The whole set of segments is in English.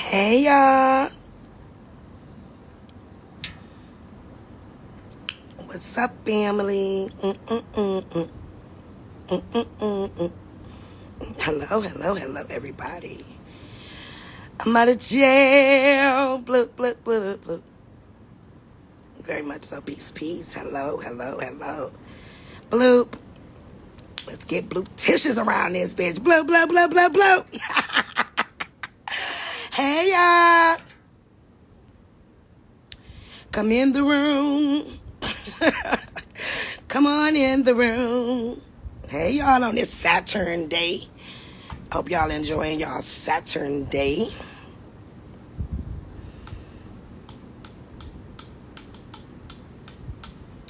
Hey y'all, what's up, family? Hello, everybody. I'm out of jail. Bloop, bloop, bloop, bloop. Very much so. Peace. Hello. Bloop. Let's get bloop tissues around this bitch. Bloop, bloop, bloop, bloop, bloop. Hey y'all, come in the room. Come on in the room. Hey y'all, on this Saturn day. Hope y'all enjoying y'all Saturn day.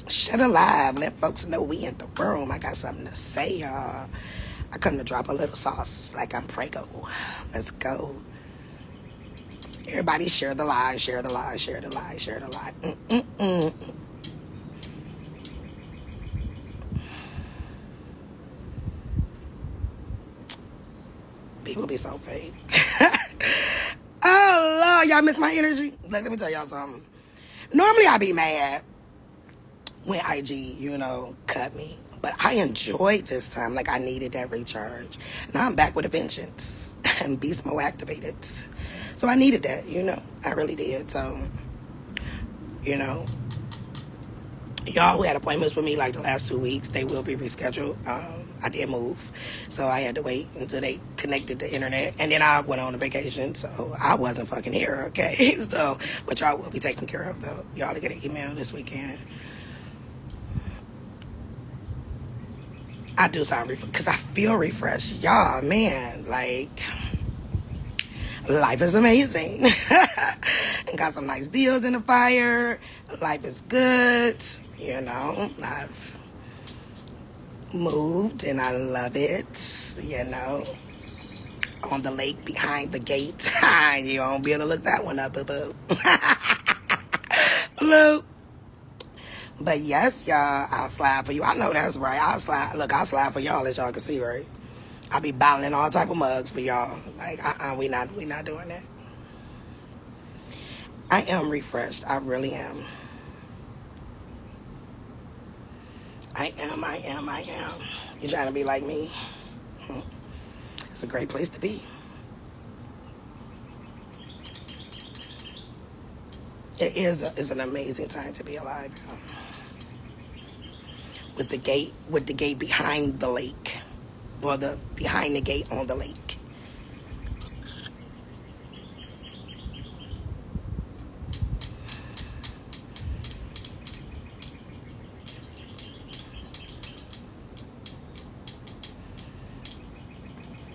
Shut alive. Let folks know we in the room. I got something to say, y'all. I come to drop a little sauce like I'm Prego. Let's go. Everybody share the lie. People be so fake. Oh, Lord. Y'all miss my energy? Look, let me tell y'all something. Normally I be mad when IG, cut me. But I enjoyed this time. Like, I needed that recharge. Now I'm back with a vengeance. And beast mode activated. So I needed that, I really did. So, y'all who had appointments with me like the last 2 weeks, they will be rescheduled. I did move. So I had to wait until they connected the internet. And then I went on a vacation. So I wasn't fucking here, okay? So, but y'all will be taken care of, though. Y'all get an email this weekend. I do sound refreshed because I feel refreshed. Y'all, man, like, life is amazing. And got some nice deals in the fire. Life is good. I've moved and I love it. On the lake behind the gate. You won't be able to look that one up, boo-boo. Hello. But yes, y'all, I'll slide for you. I know that's right. I'll slide for y'all, as y'all can see, right? I'll be bottling all type of mugs for y'all. Like, we not doing that. I am refreshed. I really am. I am. You trying to be like me? It's a great place to be. It's an amazing time to be alive, y'all. With the gate behind the lake, or behind the gate on the lake.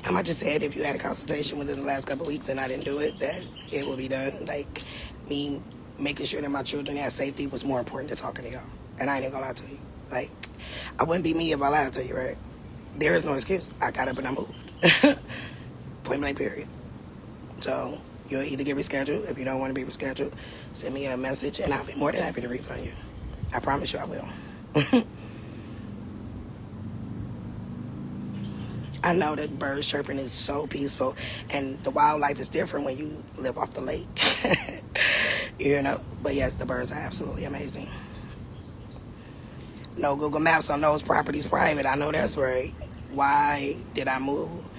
I just said if you had a consultation within the last couple of weeks and I didn't do it, that it will be done. Like, me making sure that my children had safety was more important than talking to y'all. And I ain't gonna lie to you. Like, I wouldn't be me if I lied to you, right? There is no excuse. I got up and I moved. Point blank, period. So, you'll either get rescheduled. If you don't want to be rescheduled, send me a message and I'll be more than happy to refund you. I promise you I will. I know that birds chirping is so peaceful, and the wildlife is different when you live off the lake. But yes, the birds are absolutely amazing. No Google Maps on those properties private. I know that's right. Why did I move?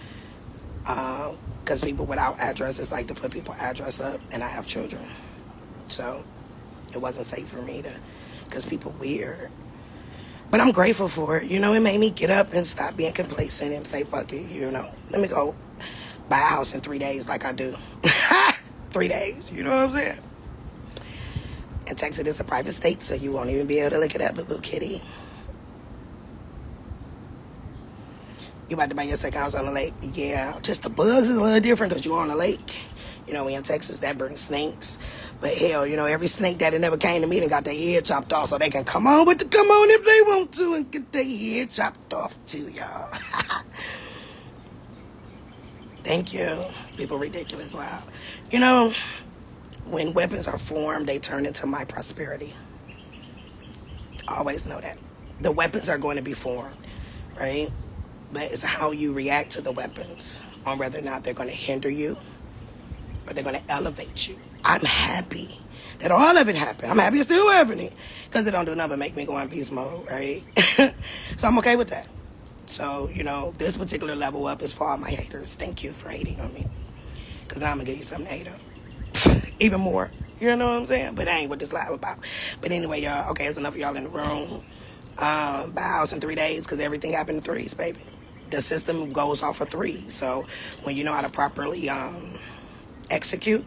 Because people without addresses like to put people's address up, and I have children. So it wasn't safe for me because people weird. But I'm grateful for it. It made me get up and stop being complacent and say, fuck it, Let me go buy a house in 3 days like I do. 3 days, you know what I'm saying? And Texas is a private state, so you won't even be able to look it up, boo kitty. You about to buy your second house on the lake? Yeah, just the bugs is a little different because you're on the lake. We in Texas, that brings snakes. But hell, every snake that never came to me and got their head chopped off so they can come on if they want to and get their head chopped off too, y'all. Thank you. People ridiculous. Wow. When weapons are formed, they turn into my prosperity. Always know that. The weapons are going to be formed, right? But it's how you react to the weapons on whether or not they're going to hinder you but they're going to elevate you. I'm happy that all of it happened. I'm happy it's still happening because it don't do nothing but make me go in beast mode, right? So I'm okay with that. So, you know, this particular level up is for all my haters. Thank you for hating on me, because now I'm going to give you something to hate on. Even more. You know what I'm saying? But that ain't what this live about. But anyway, y'all, okay, it's enough of y'all in the room. Buy a house in 3 days because everything happened in threes, baby. The system goes off of threes. So when you know how to properly execute,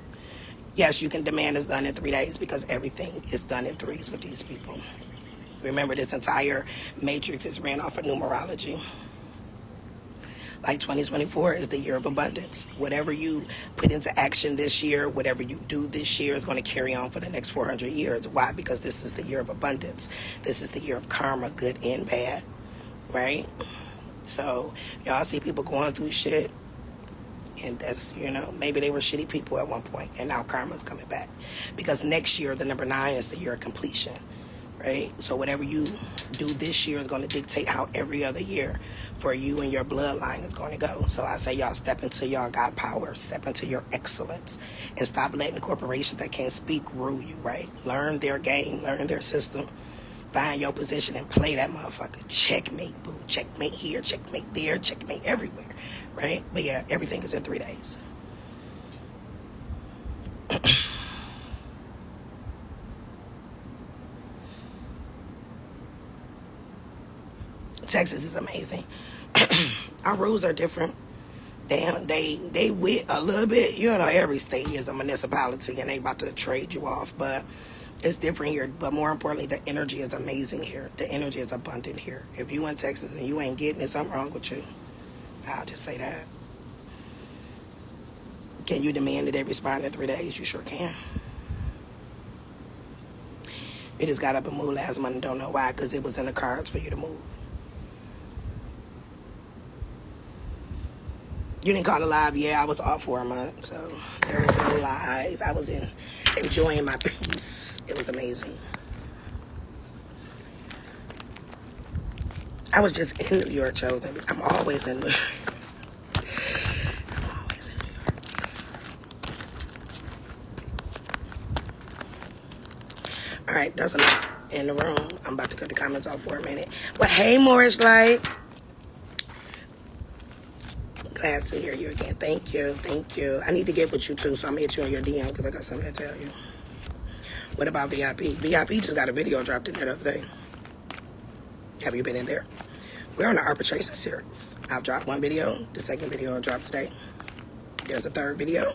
yes, you can demand it's done in 3 days because everything is done in threes with these people. Remember, this entire matrix is ran off of numerology. Like 2024 is the year of abundance. Whatever you put into action this year, whatever you do this year is going to carry on for the next 400 years. Why? Because this is the year of abundance. This is the year of karma, good and bad, right? So y'all see people going through shit, and that's, you know, maybe they were shitty people at one point, and now karma's coming back. Because next year, the number 9 is the year of completion, right? So whatever you do this year is going to dictate how every other year for you and your bloodline is going to go. So I say y'all step into y'all God power, step into your excellence, and stop letting corporations that can't speak rule you, right? Learn their game, learn their system, find your position and play that motherfucker. Checkmate, boo. Checkmate here, checkmate there, checkmate everywhere, right? But yeah, everything is in 3 days. Texas is amazing. Our rules are different. They with a little bit, you know, every state is a municipality and they about to trade you off, but it's different here. But more importantly, the energy is amazing here. The energy is abundant here. If you in Texas and you ain't getting it, something wrong with you. I'll just say that. Can you demand that they respond in 3 days? You sure can. It just got up and moved last month and don't know why, because it was in the cards for you to move. You didn't call it live. Yeah, I was off for a month, so there was no lies. I was enjoying my peace. It was amazing. I was just in New York, Chosen. I'm always in New York. I'm always in New York. All right, that's enough in the room. I'm about to cut the comments off for a minute. Well, hey, Morris Light. Glad to hear you again. Thank you. Thank you. I need to get with you too, so I'm going to hit you on your DM because I got something to tell you. What about VIP? VIP just got a video dropped in there the other day. Have you been in there? We're on the arbitration series. I've dropped one video. The second video will drop today. There's a third video.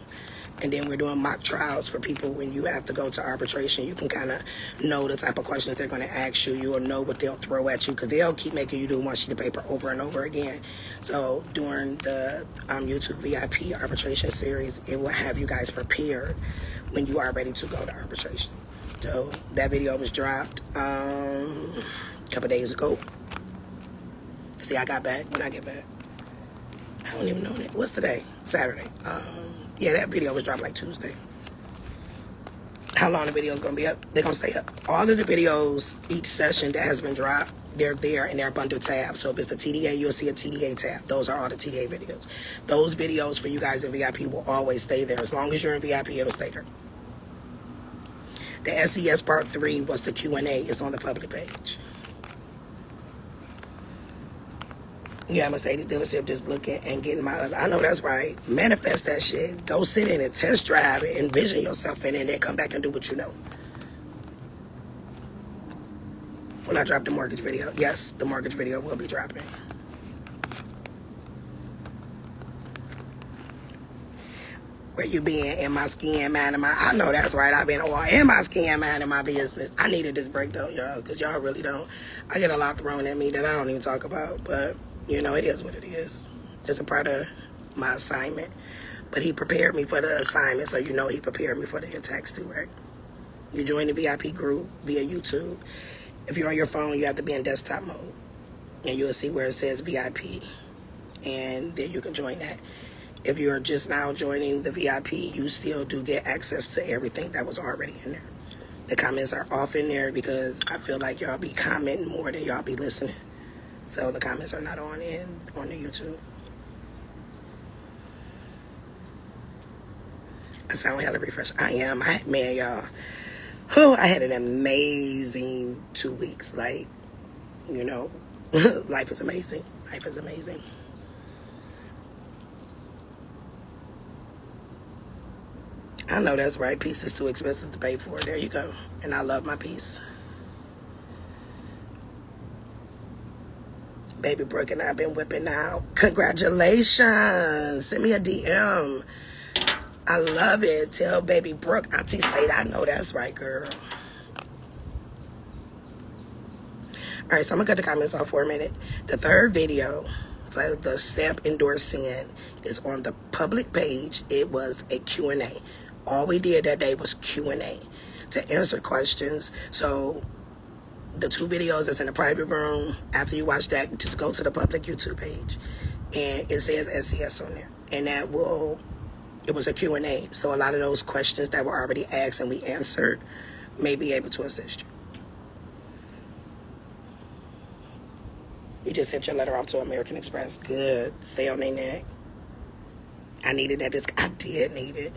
And then we're doing mock trials for people when you have to go to arbitration. You can kind of know the type of questions they're going to ask you. You'll know what they'll throw at you because they'll keep making you do one sheet of paper over and over again. So during the YouTube VIP arbitration series, it will have you guys prepared when you are ready to go to arbitration. So that video was dropped a couple days ago. See, I got back when I get back. I don't even know that. What's the day? Saturday. Yeah, that video was dropped like Tuesday. How long the video is going to be up? They're going to stay up. All of the videos, each session that has been dropped, they're there and they're up under tabs. So if it's the TDA, you'll see a TDA tab. Those are all the TDA videos. Those videos for you guys in VIP will always stay there. As long as you're in VIP, it'll stay there. The SES Part 3 was the Q&A. It's on the public page. Yeah, Mercedes dealership just looking and getting my other. I know that's right. Manifest that shit. Go sit in and test drive it. Envision yourself in it and then come back and do what you know. When I drop the mortgage video. Yes, the mortgage video will be dropping. Where you been? In my skin, man. I know that's right. I've been all in my skin, man, in my business. I needed this break, though, y'all, because y'all really don't. I get a lot thrown at me that I don't even talk about, but you know, it is what it is. It's a part of my assignment. But he prepared me for the assignment, so you know he prepared me for the attacks too, right? You join the VIP group via YouTube. If you're on your phone, you have to be in desktop mode. And you'll see where it says VIP. And then you can join that. If you're just now joining the VIP, you still do get access to everything that was already in there. The comments are off in there because I feel like y'all be commenting more than y'all be listening. So the comments are not on the YouTube. I sound hella refreshed. I am. Man, y'all. Oh, I had an amazing 2 weeks. Like, you know, life is amazing. Life is amazing. I know that's right. Peace is too expensive to pay for. There you go. And I love my peace. Baby Brooke and I have been whipping out. Congratulations. Send me a DM. I love it. Tell Baby Brooke, Auntie Sade, I know that's right, girl. All right, so I'm going to cut the comments off for a minute. The third video for the stamp endorsing is on the public page. It was a Q&A. All we did that day was Q&A to answer questions. So the 2 videos that's in the private room, after you watch that, just go to the public YouTube page. And it says SCS on there. And that will, it was a Q&A. So a lot of those questions that were already asked and we answered may be able to assist you. You just sent your letter off to American Express. Good. Stay on their neck. I needed that. I did need it.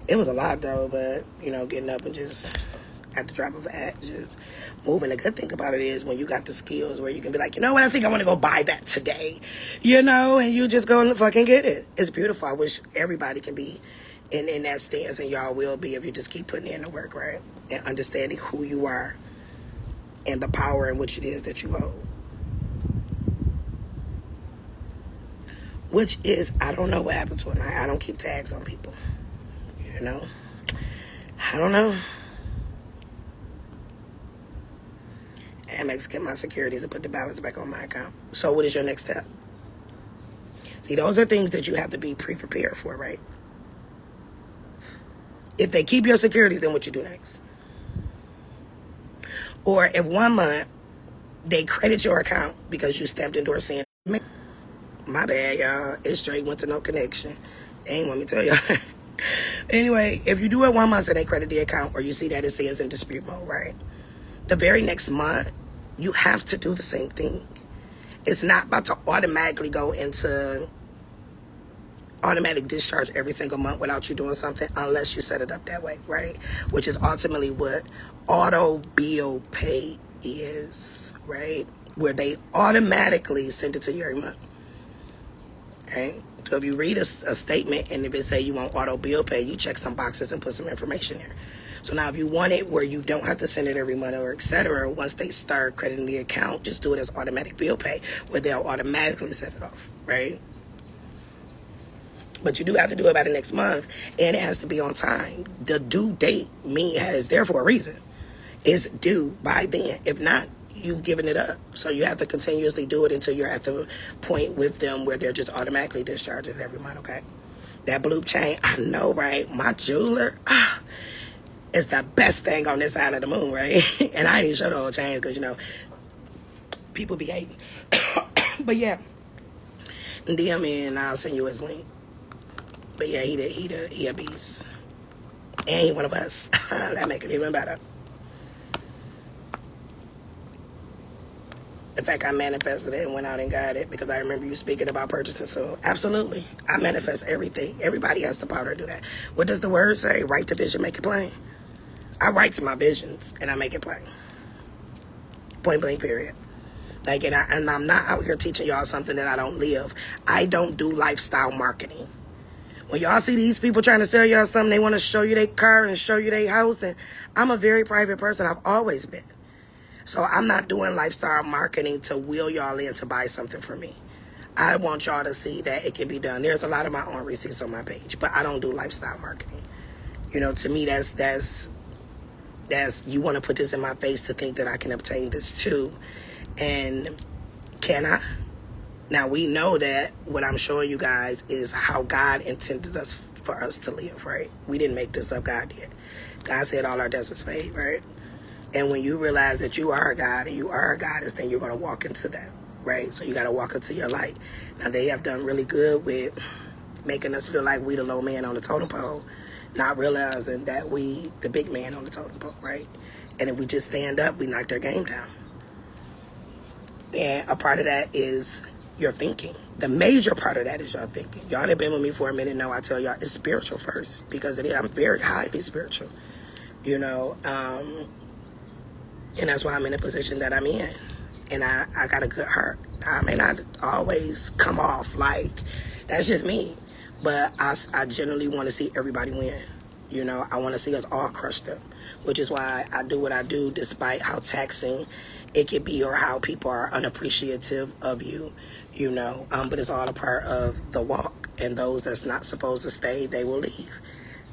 It was a lot, though, but, you know, getting up and just at the drop of a hat, just moving. The good thing about it is when you got the skills where you can be like, you know what, I think I want to go buy that today, you know, and you just go and fucking get it. It's beautiful. I wish everybody can be in that stance, and y'all will be if you just keep putting in the work, right, and understanding who you are and the power in which it is that you hold. Which is, I don't know what happened to it. I don't keep tags on people. You know? I don't know. Amex get my securities and put the balance back on my account. So what is your next step? See, those are things that you have to be pre-prepared for, right? If they keep your securities, then what you do next? Or if 1 month they credit your account because you stamped endorsing. My bad, y'all. It straight went to no connection. They ain't want me to tell y'all. Anyway, if you do it 1 month and they credit the account, or you see that it says in dispute mode, right? The very next month, you have to do the same thing. It's not about to automatically go into automatic discharge every single month without you doing something unless you set it up that way, right? Which is ultimately what auto bill pay is, right? Where they automatically send it to you every month. Right? So if you read a statement and if it say you want auto bill pay, you check some boxes and put some information there. So now if you want it where you don't have to send it every month or etc., once they start crediting the account, just do it as automatic bill pay where they'll automatically set it off, right? But you do have to do it by the next month, and it has to be on time. The due date is there for a reason. It's due by then. If not, you've given it up. So you have to continuously do it until you're at the point with them where they're just automatically discharging it every month, okay? That blue chain, I know, right? My jeweler, is the best thing on this side of the moon, right? And I didn't show the whole chain because, you know, people be hating. But yeah, DM me and I'll send you his link. But yeah, he a beast. And he one of us. That make it even better. In fact, I manifested it and went out and got it because I remember you speaking about purchasing. So absolutely, I manifest everything. Everybody has the power to do that. What does the word say? Write the vision, make it plain. I write to my visions and I make it plain. Point blank, period. Like, and I'm not out here teaching y'all something that I don't live. I don't do lifestyle marketing. When y'all see these people trying to sell y'all something, they want to show you their car and show you their house. And I'm a very private person. I've always been. So I'm not doing lifestyle marketing to wheel y'all in to buy something from me. I want y'all to see that it can be done. There's a lot of my own receipts on my page, but I don't do lifestyle marketing. You know, to me, that's you want to put this in my face to think that I can obtain this too. And can I? Now, we know that what I'm showing you guys is how God intended us for us to live, right? We didn't make this up. God did. God said all our debts was paid, right? And when you realize that you are a God and you are a goddess, then you're going to walk into that, right? So you got to walk into your light. Now, they have done really good with making us feel like we the low man on the totem pole, not realizing that we the big man on the totem pole, right? And if we just stand up, we knock their game down. And a part of that is your thinking. The major part of that is your thinking. Y'all that been with me for a minute know I tell y'all it's spiritual first, because it is. I'm very highly spiritual, you know, and that's why I'm in the position that I'm in. And I got a good heart. I may not always come off like, that's just me, but I generally want to see everybody win. You know, I want to see us all crushed up, which is why I do what I do, despite how taxing it could be or how people are unappreciative of you, you know. But it's all a part of the walk, and those that's not supposed to stay, they will leave.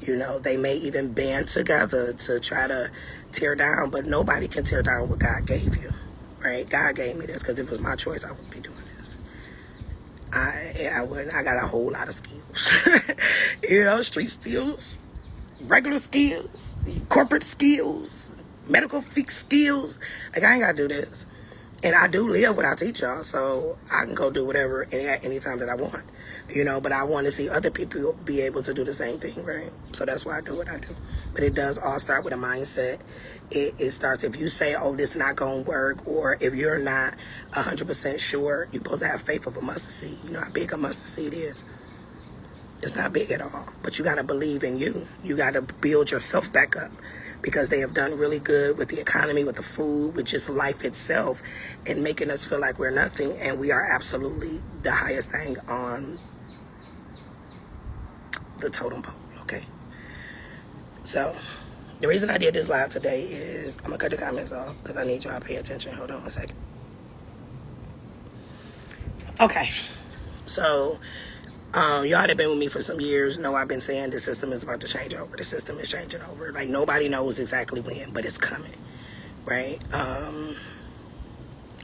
You know, they may even band together to try to tear down, but nobody can tear down what God gave you, right? God gave me this, because if it was my choice, I wouldn't be doing this. I wouldn't. I got a whole lot of skills, you know, street skills, regular skills, corporate skills, medical fix skills. Like, I ain't got to do this. And I do live what I teach y'all, so I can go do whatever at any time that I want, you know, but I want to see other people be able to do the same thing, right? So that's why I do what I do. But it does all start with a mindset. It starts, if you say, oh, this is not going to work, or if you're not 100% sure, you're supposed to have faith of a mustard seed. You know how big a mustard seed is? It's not big at all, but you got to believe in you. You got to build yourself back up, because they have done really good with the economy, with the food, with just life itself, and making us feel like we're nothing, and we are absolutely the highest thing on the totem pole, okay? So, the reason I did this live today is, I'm going to cut the comments off, because I need y'all to pay attention. Hold on one second. Okay, so, y'all that have been with me for some years know I've been saying the system is about to change over. The system is changing over. Like, nobody knows exactly when, but it's coming, right?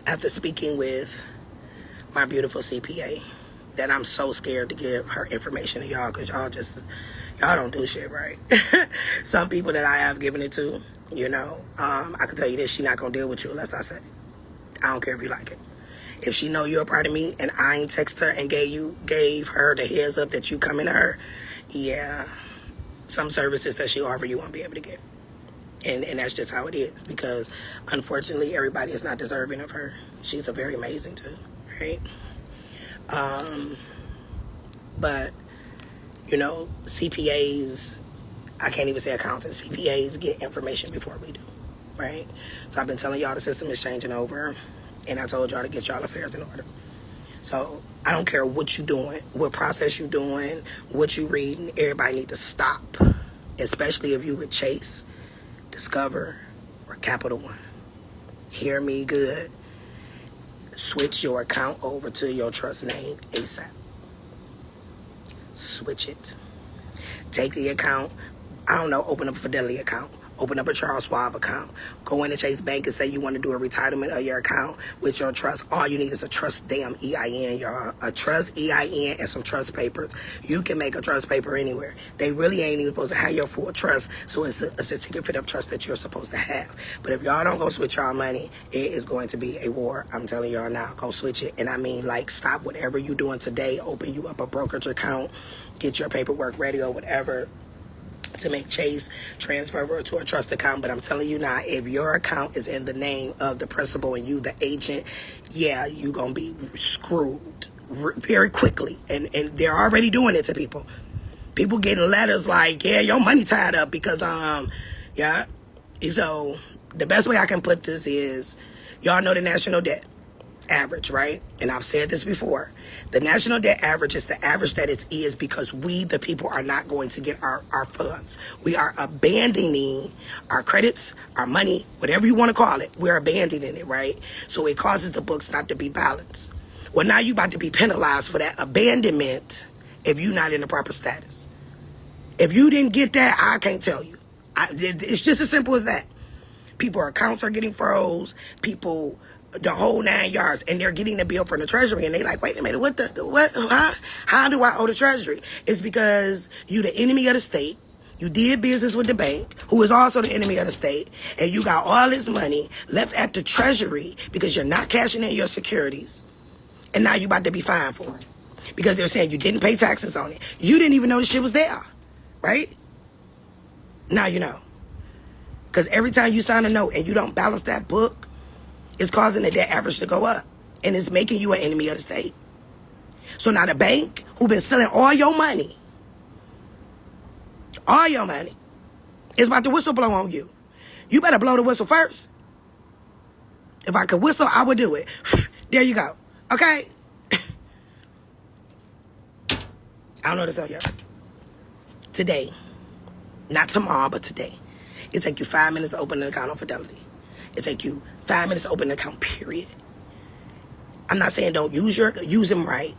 After speaking with my beautiful CPA, that I'm so scared to give her information to y'all, because y'all don't do shit right. Some people that I have given it to, you know, I can tell you this, she's not going to deal with you unless I said it. I don't care if you like it. If she know you're a part of me and I ain't text her and gave her the heads up that you coming to her, yeah, some services that she offer you won't be able to get. And that's just how it is, because unfortunately everybody is not deserving of her. She's a very amazing too, right? But, you know, CPAs, I can't even say accountants, CPAs get information before we do, right? So I've been telling y'all the system is changing over. And I told y'all to get y'all affairs in order. So I don't care what you doing, what process you doing, what you reading. Everybody need to stop, especially if you with Chase, Discover, or Capital One. Hear me good. Switch your account over to your trust name ASAP. Switch it. Take the account. I don't know. Open up a Fidelity account. Open up a Charles Schwab account. Go into Chase Bank and say you want to do a retirement of your account with your trust. All you need is a trust damn EIN, y'all. A trust EIN and some trust papers. You can make a trust paper anywhere. They really ain't even supposed to have your full trust, so it's a certificate of trust that you're supposed to have. But if y'all don't go switch y'all money, it is going to be a war. I'm telling y'all now, go switch it. And I mean, like, stop whatever you're doing today. Open you up a brokerage account. Get your paperwork ready or whatever to make Chase transfer over to a trust account. But I'm telling you now, if your account is in the name of the principal and you the agent, yeah, you're going to be screwed very quickly. And they're already doing it to people. People getting letters like, yeah, your money tied up because, yeah. So the best way I can put this is, y'all know the national debt average, right? And I've said this before. The national debt average is the average that it is because we, the people, are not going to get our funds. We are abandoning our credits, our money, whatever you want to call it. We're abandoning it, right? So it causes the books not to be balanced. Well, now you're about to be penalized for that abandonment if you're not in the proper status. If you didn't get that, I can't tell you. It's just as simple as that. People's accounts are getting froze. People, the whole 9 yards, and they're getting the bill from the Treasury, and they like, wait a minute, what? How do I owe the Treasury? It's because you the enemy of the state. You did business with the bank, who is also the enemy of the state, and you got all this money left at the Treasury because you're not cashing in your securities, and now you about to be fined for it because they're saying you didn't pay taxes on it. You didn't even know the shit was there, right? Now you know. Because every time you sign a note and you don't balance that book, it's causing the debt average to go up. And it's making you an enemy of the state. So now the bank who been stealing all your money, is about to whistle blow on you. You better blow the whistle first. If I could whistle, I would do it. There you go. Okay? I don't know what to tell y'all. Today, not tomorrow, but today, it take you 5 minutes to open an account on Fidelity. It take you 5 minutes to open an account, period. I'm not saying don't use them right.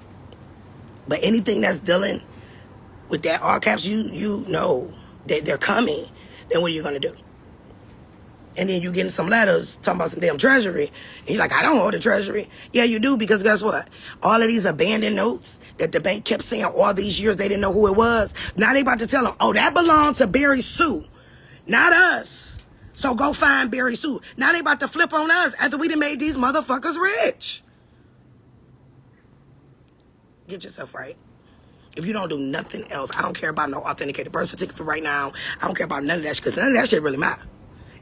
But anything that's dealing with that all caps, you know that they're coming, then what are you going to do? And then you getting some letters talking about some damn treasury. And you're like, I don't owe the treasury. Yeah, you do, because guess what? All of these abandoned notes that the bank kept saying all these years they didn't know who it was. Now they about to tell them, oh, that belonged to Barry Sue, not us. So go find Barry Sue. Now they about to flip on us after we done made these motherfuckers rich. Get yourself right. If you don't do nothing else, I don't care about no authenticated birth certificate for right now. I don't care about none of that shit, because none of that shit really matter.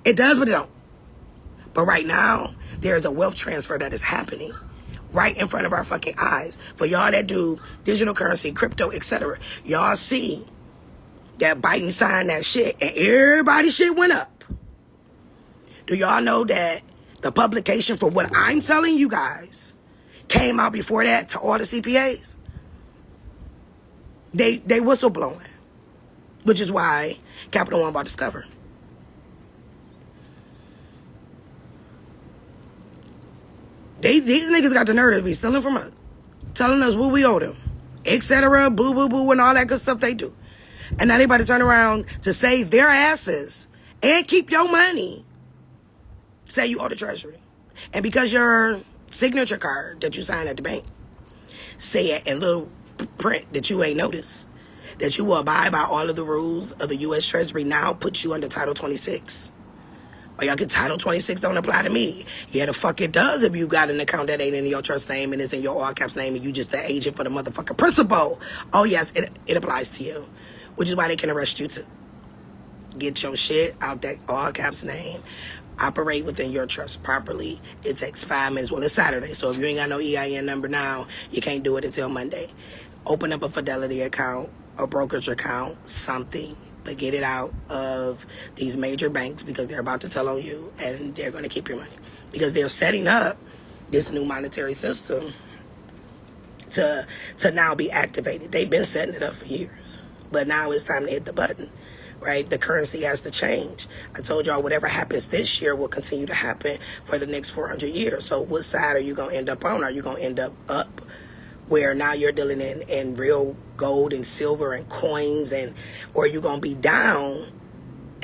It does, but it don't. But right now, there's a wealth transfer that is happening right in front of our fucking eyes. For y'all that do digital currency, crypto, etc., y'all see that Biden signed that shit and everybody's shit went up. Do y'all know that the publication for what I'm telling you guys came out before that to all the CPAs? They whistleblowing, which is why Capital One bought Discover. These niggas got the nerve to be stealing from us, telling us what we owe them, etc., boo, boo, boo, and all that good stuff they do. And now they about to turn around to save their asses and keep your money. Say you owe the treasury. And because your signature card that you signed at the bank say it in little print that you ain't noticed, that you will abide by all of the rules of the U.S. Treasury, now puts you under Title 26. Or y'all get Title 26 don't apply to me. Yeah, the fuck it does if you got an account that ain't in your trust name and it's in your all caps name and you just the agent for the motherfucking principal. Oh yes, it applies to you. Which is why they can arrest you too. Get your shit out that all caps name. Operate within your trust properly. It takes 5 minutes. Well, it's Saturday, so if you ain't got no EIN number now, you can't do it until Monday. Open up a Fidelity account, a brokerage account, something. But get it out of these major banks, because they're about to tell on you and they're going to keep your money. Because they're setting up this new monetary system to now be activated. They've been setting it up for years. But now it's time to hit the button, right? The currency has to change. I told y'all whatever happens this year will continue to happen for the next 400 years. So what side are you going to end up on? Are you going to end up where now you're dealing in real gold and silver and coins, or you gonna be down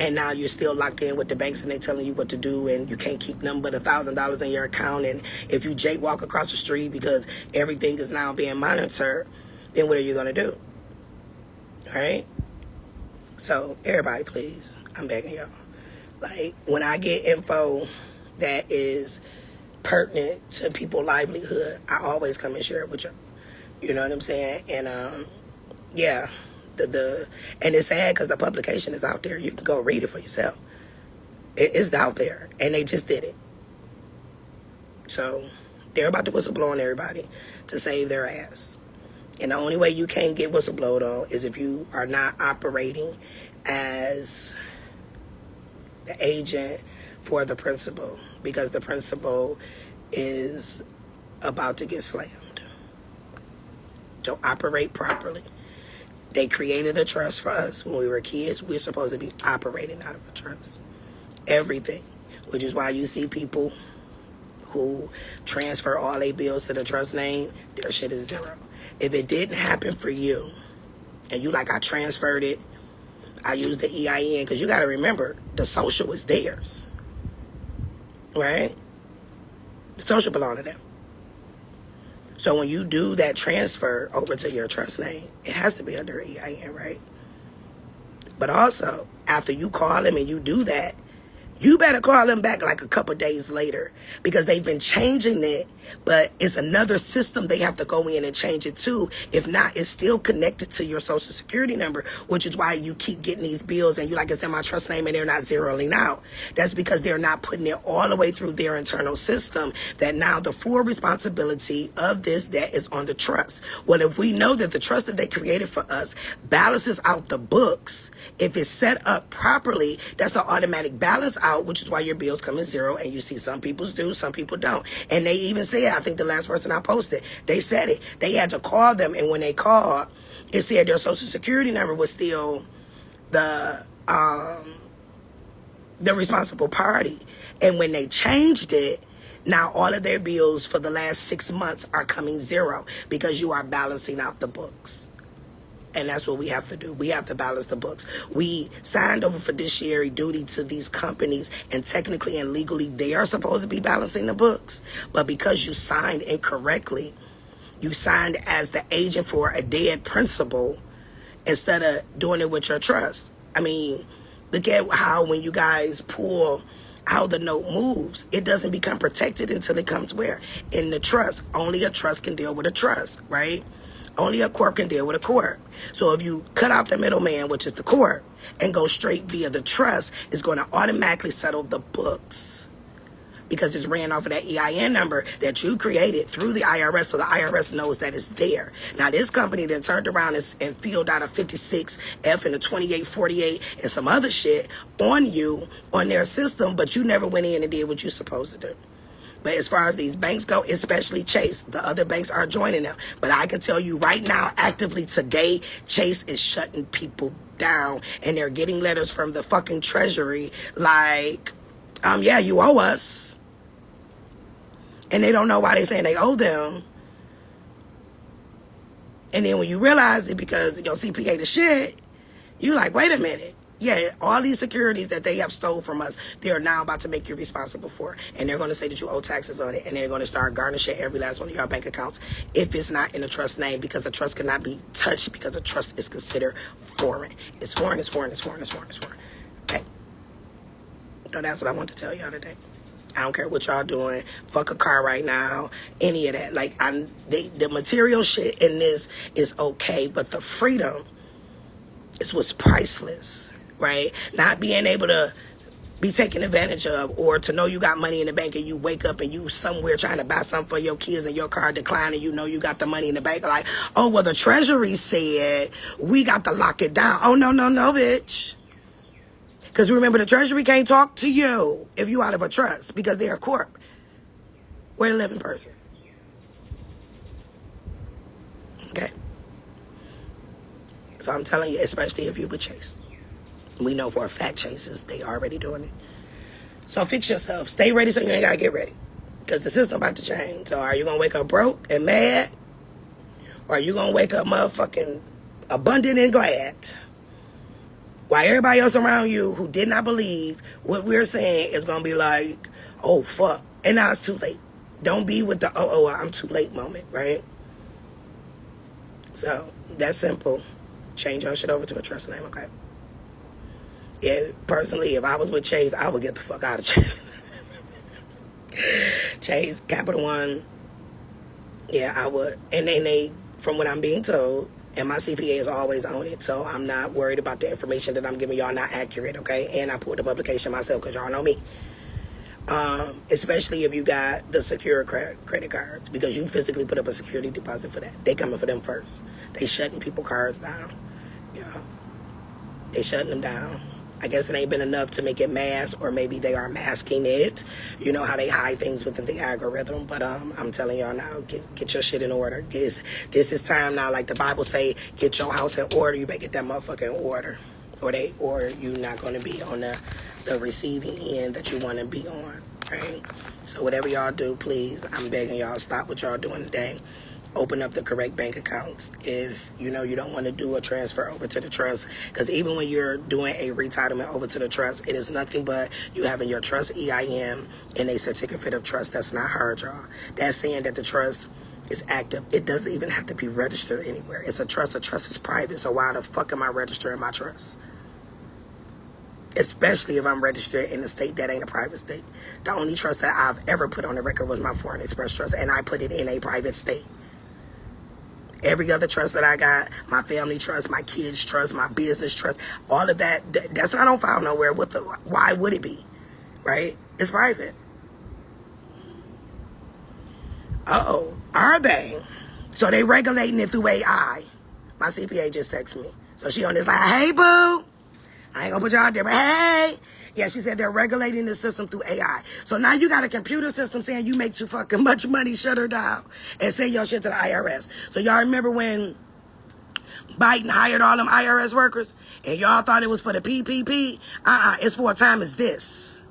and now you're still locked in with the banks and they telling you what to do and you can't keep nothing but $1,000 in your account, and if you jaywalk across the street because everything is now being monitored, then what are you gonna do? All right? So everybody, please, I'm begging y'all. Like, when I get info that is pertinent to people's livelihood, I always come and share it with you. You know what I'm saying? And yeah, and it's sad because the publication is out there. You can go read it for yourself. It's out there, and they just did it. So they're about to whistleblow on everybody to save their ass. And the only way you can't get whistleblowed on is if you are not operating as the agent for the principal, because the principal is about to get slammed. Don't operate properly. They created a trust for us when we were kids. We're supposed to be operating out of a trust. Everything. Which is why you see people who transfer all their bills to the trust name, their shit is zero. If it didn't happen for you, and you like, I transferred it, I used the EIN, because you got to remember, the social is theirs. Right? The social belongs to them. So when you do that transfer over to your trust name, it has to be under EIN, right? But also, after you call them and you do that, You better call them back like a couple days later, because they've been changing it, but it's another system they have to go in and change it to. If not, it's still connected to your social security number, which is why you keep getting these bills and you like, it's in my trust name and they're not zeroing out. That's because they're not putting it all the way through their internal system, that now the full responsibility of this debt is on the trust. Well, if we know that the trust that they created for us balances out the books, if it's set up properly, that's an automatic balance out, which is why your bills come in zero. And you see some people's do, some people don't. And they even said, I think the last person I posted, they said it. They had to call them, and when they called, it said their social security number was still the responsible party. And when they changed it, now all of their bills for the last 6 months are coming zero, because you are balancing out the books. And that's what we have to do. We have to balance the books. We signed over fiduciary duty to these companies, and technically and legally, they are supposed to be balancing the books. But because you signed incorrectly, you signed as the agent for a dead principal instead of doing it with your trust. I mean, look at how when you guys pull how the note moves, it doesn't become protected until it comes where? In the trust. Only a trust can deal with a trust, right? Only a corp can deal with a corp. So if you cut out the middleman, which is the corp, and go straight via the trust, it's going to automatically settle the books, because it's ran off of that EIN number that you created through the IRS, so the IRS knows that it's there. Now, this company then turned around and filled out a 56F and a 2848 and some other shit on you, on their system, but you never went in and did what you're supposed to do. But as far as these banks go, especially Chase, the other banks are joining them. But I can tell you right now, actively today, Chase is shutting people down. And they're getting letters from the fucking Treasury like, yeah, you owe us. And they don't know why they're saying they owe them. And then when you realize it because your CPA the shit, you like, wait a minute. Yeah, all these securities that they have stole from us, they are now about to make you responsible for. And they're going to say that you owe taxes on it. And they're going to start garnishing every last one of your bank accounts if it's not in a trust name, because a trust cannot be touched, because a trust is considered foreign. It's foreign, it's foreign, it's foreign, it's foreign, it's foreign. Okay. So that's what I want to tell y'all today. I don't care what y'all doing. Fuck a car right now. Any of that. Like, the material shit in this is okay, but the freedom is what's priceless. Right? Not being able to be taken advantage of, or to know you got money in the bank and you wake up and you somewhere trying to buy something for your kids and your car declined and you know you got the money in the bank. Like, oh, well, the Treasury said we got to lock it down. Oh, no, bitch. Because remember, the Treasury can't talk to you if you out of a trust, because they're a corp. We're the living person. Okay? So I'm telling you, especially if you would Chase. We know for a fact Chases, they already doing it. So fix yourself. Stay ready so you ain't got to get ready. Because the system about to change. So are you going to wake up broke and mad? Or are you going to wake up motherfucking abundant and glad? While everybody else around you who did not believe what we're saying is going to be like, oh, fuck. And now it's too late. Don't be with the, I'm too late moment, right? So that's simple. Change your shit over to a trust name, okay? Yeah, personally, if I was with Chase, I would get the fuck out of Chase. Chase, Capital One, yeah, I would. And then they, from what I'm being told, and my CPA is always on it, so I'm not worried about the information that I'm giving y'all not accurate, okay? And I pulled the publication myself, because y'all know me. Especially if you got the secure credit cards, because you physically put up a security deposit for that. They coming for them first. They shutting people cards down. Yeah, they shutting them down. I guess it ain't been enough to make it masked, or maybe they are masking it. You know how they hide things within the algorithm. But I'm telling y'all now, get your shit in order. This is time now. Like the Bible say, get your house in order. You better get that motherfucker in order, or you're not going to be on the receiving end that you want to be on. Right? So whatever y'all do, please, I'm begging y'all, stop what y'all doing today. Open up the correct bank accounts if you know you don't want to do a transfer over to the trust, because even when you're doing a retitlement over to the trust, it is nothing but you having your trust EIN and a certificate of trust. That's not hard, y'all. That's saying that the trust is active. It doesn't even have to be registered anywhere. It's a trust. A trust is private, so why the fuck am I registering my trust? especially if I'm registered in a state that ain't a private state. The only trust that I've ever put on the record was my Foreign Express trust, and I put it in a private state. Every other trust that I got, my family trust, my kids trust, my business trust, all of that, that's not on file nowhere. Why would it be? Right? It's private. Uh-oh. Are they? So they regulating it through AI. My CPA just texted me. So she on this like, hey, boo. I ain't gonna put y'all out there, but hey. Yeah, she said they're regulating the system through AI. So now you got a computer system saying you make too fucking much money, shut her down, and send your shit to the IRS. So y'all remember when Biden hired all them IRS workers and y'all thought it was for the PPP? It's for a time as this.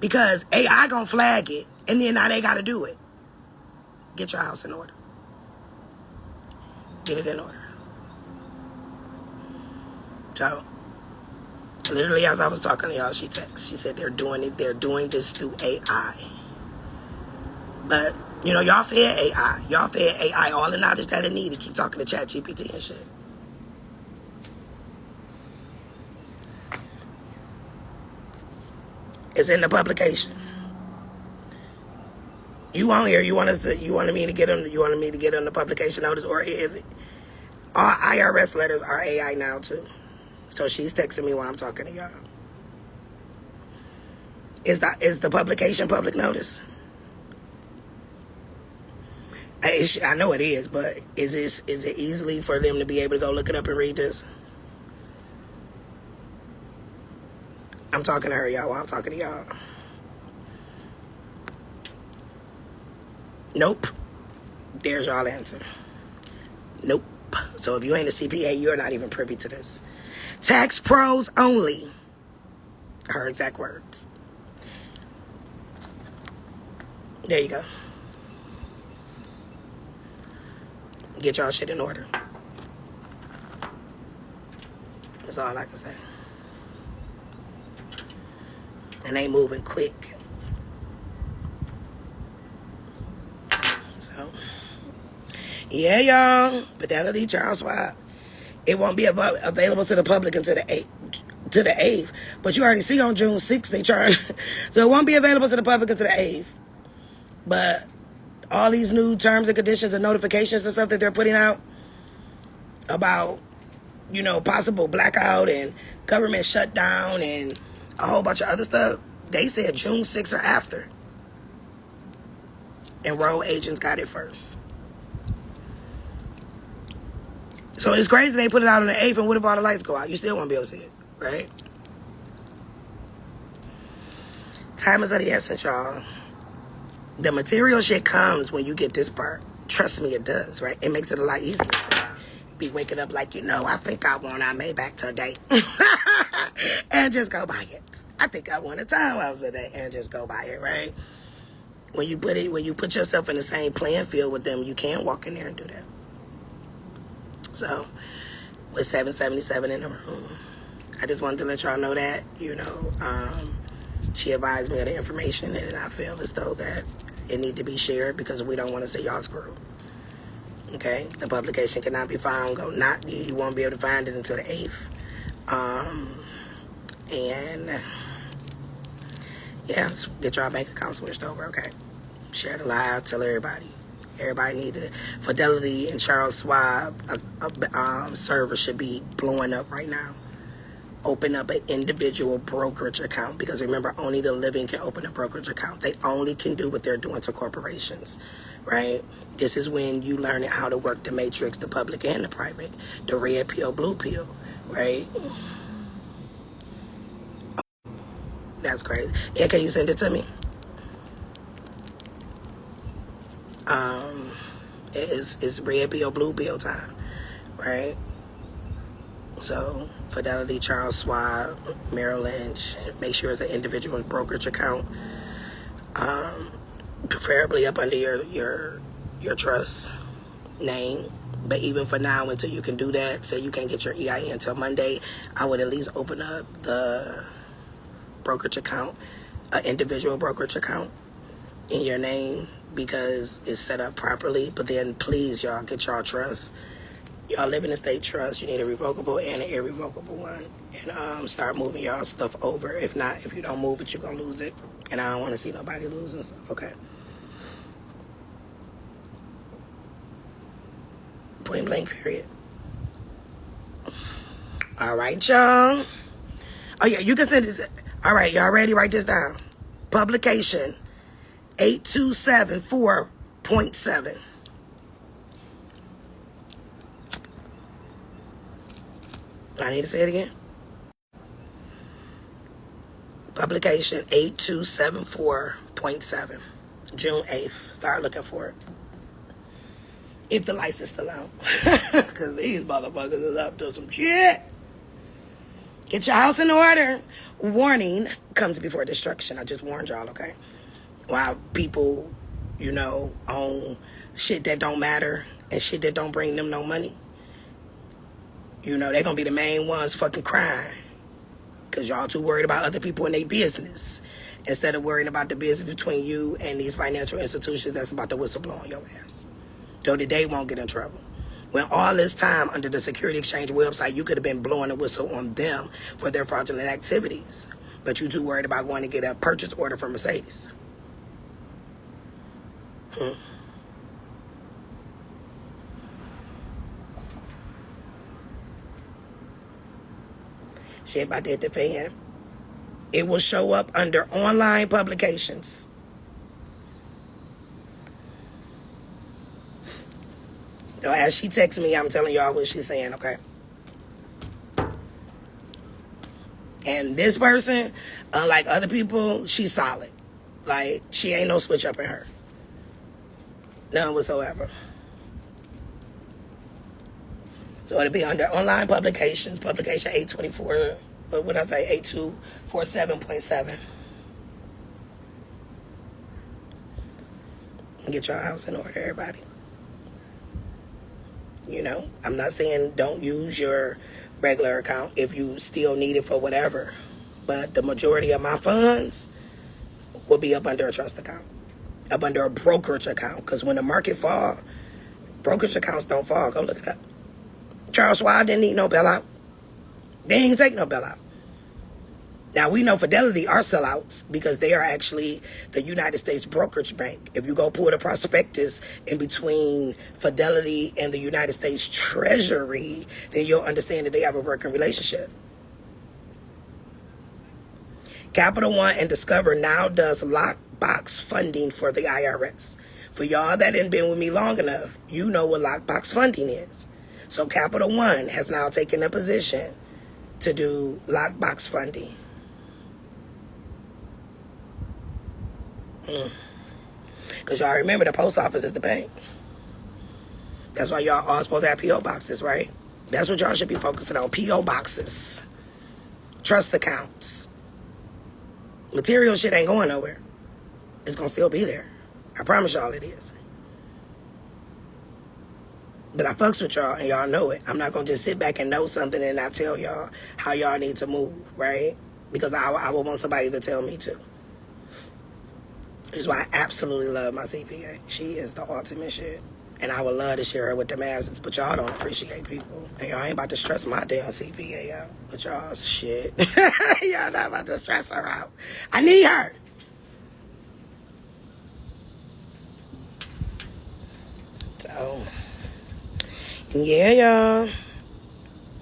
Because AI gonna flag it, and then now they gotta do it. Get your house in order. Get it in order. So, literally as I was talking to y'all, she said they're doing this through AI. But, you know, y'all fed AI. Y'all fed AI all the knowledge that it needed to keep talking to ChatGPT and shit. It's in the publication. You on here? You wanted me to get on the publication notice, or if all IRS letters are AI now too. So she's texting me while I'm talking to y'all. Is the publication public notice? I know it is, but is it easily for them to be able to go look it up and read this? I'm talking to her, y'all, while I'm talking to y'all. Nope. There's y'all answer. Nope. So if you ain't a CPA, you're not even privy to this. Tax pros only. Her exact words. There you go. Get y'all shit in order. That's all I can say. And they moving quick. So, yeah, y'all. Fidelity, Charles Schwab. It won't be available to the public until the 8th. But you already see on June 6th they trying. So it won't be available to the public until the 8th. But all these new terms and conditions and notifications and stuff that they're putting out about, you know, possible blackout and government shutdown and a whole bunch of other stuff, they said June 6th or after. Enrolled agents got it first. So it's crazy they put it out on the 8th, and what if all the lights go out? You still won't be able to see it, right? Time is of the essence, y'all. The material shit comes when you get this part. Trust me, it does, right? It makes it a lot easier to be waking up like, you know, I think I want our Maybach today. And just go buy it. I think I want a townhouse today, and just go buy it, right? When you put yourself in the same playing field with them, you can walk in there and do that. So, with 777 in the room, I just wanted to let y'all know that, you know, she advised me of the information, and I feel as though that it need to be shared because we don't want to see y'all screwed. Okay? The publication cannot be found. You won't be able to find it until the 8th. And yeah, get y'all bank account switched over, okay? Share the live, tell everybody. Everybody need to. Fidelity and Charles Schwab server should be blowing up right now. Open up an individual brokerage account, because remember, only the living can open a brokerage account. They only can do what they're doing to corporations, right? This is when you learn how to work the matrix, the public and the private, the red pill, blue pill, right? That's crazy. Yeah, can you send it to me? It's red pill, blue pill time, right? So, Fidelity, Charles Schwab, Merrill Lynch, make sure it's an individual brokerage account, preferably up under your trust name. But even for now, until you can do that, say you can't get your EIN until Monday, I would at least open up the brokerage account, an individual brokerage account in your name, because it's set up properly. But then please, y'all, get y'all trust. Y'all live in a state trust. You need a revocable and an irrevocable one. And start moving y'all stuff over. If not, if you don't move it, you're going to lose it. And I don't want to see nobody losing stuff, okay? Point blank, period. All right, y'all. Oh, yeah, you can send this. All right, y'all ready? Write this down. Publication 8274.7. I need to say it again. Publication 8274.7. June 8th. Start looking for it. If the license still out. Because these motherfuckers is up to some shit. Get your house in order. Warning comes before destruction. I just warned y'all, okay? While people, own shit that don't matter and shit that don't bring them no money, they're going to be the main ones fucking crying. Because y'all too worried about other people and their business. Instead of worrying about the business between you and these financial institutions that's about to whistleblow on your ass. So that they won't get in trouble. When all this time under the Security Exchange website, you could have been blowing a whistle on them for their fraudulent activities. But you too worried about going to get a purchase order from Mercedes. Shit about to hit the fan. It will show up under online publications. So as she texts me, I'm telling y'all what she's saying, okay? And this person, unlike other people, she's solid. Like, she ain't no switch up in her. None whatsoever. So it'll be under online publications, publication 824, what would I say, 8247.7. Get your house in order, everybody. I'm not saying don't use your regular account if you still need it for whatever. But the majority of my funds will be up under a trust account, up under a brokerage account. Because when the market falls, brokerage accounts don't fall. Go look it up. Charles Schwab didn't need no bailout. They ain't take no bailout. Now, we know Fidelity are sellouts because they are actually the United States brokerage bank. If you go pull the prospectus in between Fidelity and the United States Treasury, then you'll understand that they have a working relationship. Capital One and Discover now does lockbox funding for the IRS. For y'all that ain't been with me long enough, you know what lockbox funding is. So Capital One has now taken a position to do lockbox funding. Because y'all remember the post office is the bank. That's why y'all all supposed to have P.O. boxes, right? That's what y'all should be focusing on. P.O. boxes. Trust accounts. Material shit ain't going nowhere. It's going to still be there. I promise y'all it is. But I fucks with y'all and y'all know it. I'm not going to just sit back and know something and not tell y'all how y'all need to move, right? Because I would want somebody to tell me too. Which is why I absolutely love my CPA. She is the ultimate shit. And I would love to share her with the masses, but y'all don't appreciate people. And y'all ain't about to stress my damn CPA out. But y'all shit. Y'all not about to stress her out. I need her. So, yeah, y'all.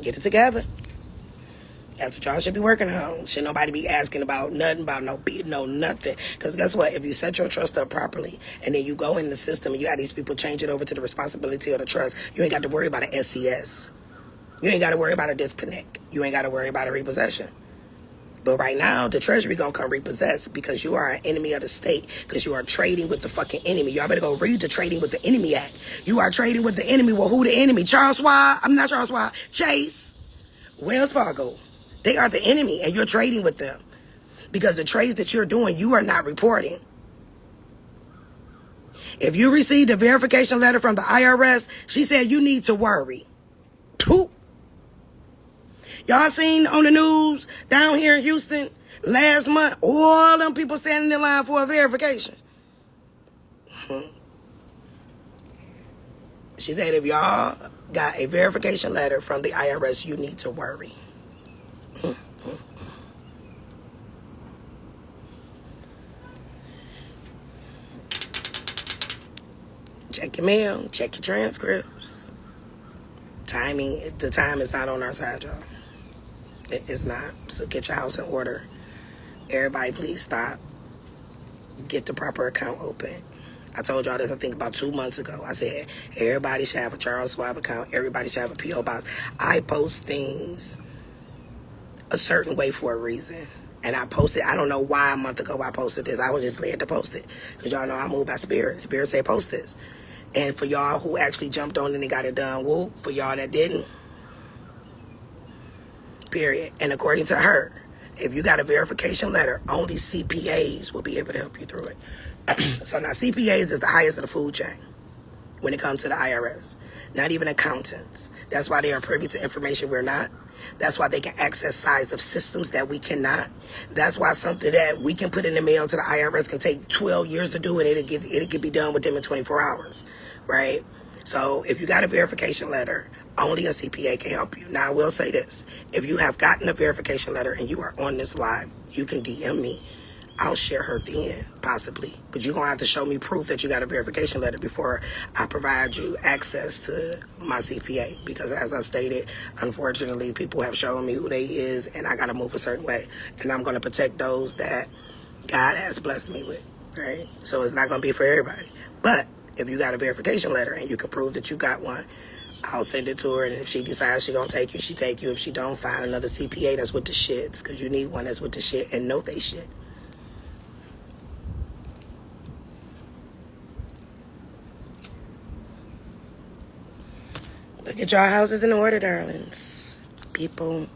Get it together. That's what y'all should be working on. Should nobody be asking about nothing, about no nothing. Because guess what? If you set your trust up properly and then you go in the system and you got these people change it over to the responsibility of the trust, you ain't got to worry about an SCS. You ain't got to worry about a disconnect. You ain't got to worry about a repossession. But right now, the Treasury gonna come repossess because you are an enemy of the state, because you are trading with the fucking enemy. Y'all better go read the Trading with the Enemy Act. You are trading with the enemy. Well, who the enemy? Charles Schwab? I'm not Charles Schwab. Chase. Wells Fargo. They are the enemy, and you're trading with them. Because the trades that you're doing, you are not reporting. If you received a verification letter from the IRS, she said you need to worry. Pooh. Y'all seen on the news down here in Houston last month, all them people standing in line for a verification. She said, if y'all got a verification letter from the IRS, you need to worry. Check your mail, check your transcripts. Timing, the time is not on our side, y'all. It's not. So get your house in order. Everybody, please stop. Get the proper account open. I told y'all this, I think, about 2 months ago. I said, everybody should have a Charles Schwab account. Everybody should have a P.O. box. I post things a certain way for a reason. And I posted, I don't know why a month ago I posted this. I was just led to post it. Because y'all know I move by spirit. Spirit said post this. And for y'all who actually jumped on and got it done, woo. For y'all that didn't, period. And according to her, if you got a verification letter, only CPAs will be able to help you through it. So now CPAs is the highest of the food chain when it comes to the IRS. Not even accountants. That's why they are privy to information we're not. That's why they can access sides of systems that we cannot. That's why something that we can put in the mail to the IRS can take 12 years to do, and it can be done with them in 24 hours, right? So if you got a verification letter, only a CPA can help you. Now, I will say this. If you have gotten a verification letter and you are on this live, you can DM me. I'll share her then, possibly. But you're going to have to show me proof that you got a verification letter before I provide you access to my CPA. Because as I stated, unfortunately, people have shown me who they is, and I got to move a certain way. And I'm going to protect those that God has blessed me with, right? So it's not going to be for everybody. But if you got a verification letter and you can prove that you got one, I'll send it to her, and if she decides she gonna take you, she take you. If she don't, find another CPA that's with the shits, because you need one that's with the shit and know they shit. But get y'all houses in order, darlings. People,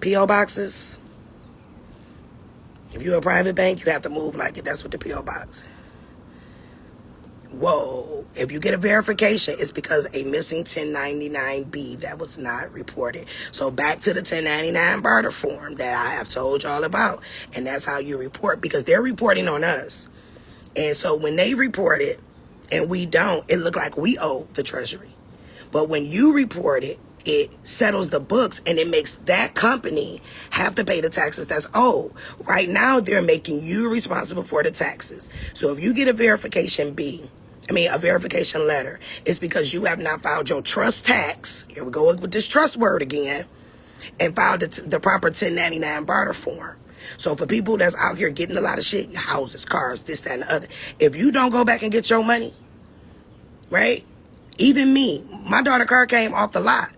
P.O. boxes. If you're a private bank, you have to move like it. That's what the P.O. box. Whoa. If you get a verification, it's because a missing 1099-B that was not reported. So back to the 1099 barter form that I have told y'all about. And that's how you report, because they're reporting on us. And so when they report it and we don't, it look like we owe the Treasury. But when you report it, it settles the books, and it makes that company have to pay the taxes that's owed. Right now, they're making you responsible for the taxes. So if you get a verification letter, it's because you have not filed your trust tax. Here we go with this trust word again, and filed the proper 1099 barter form. So for people that's out here getting a lot of shit, houses, cars, this, that, and the other, if you don't go back and get your money, right? Even me, my daughter's car came off the lot,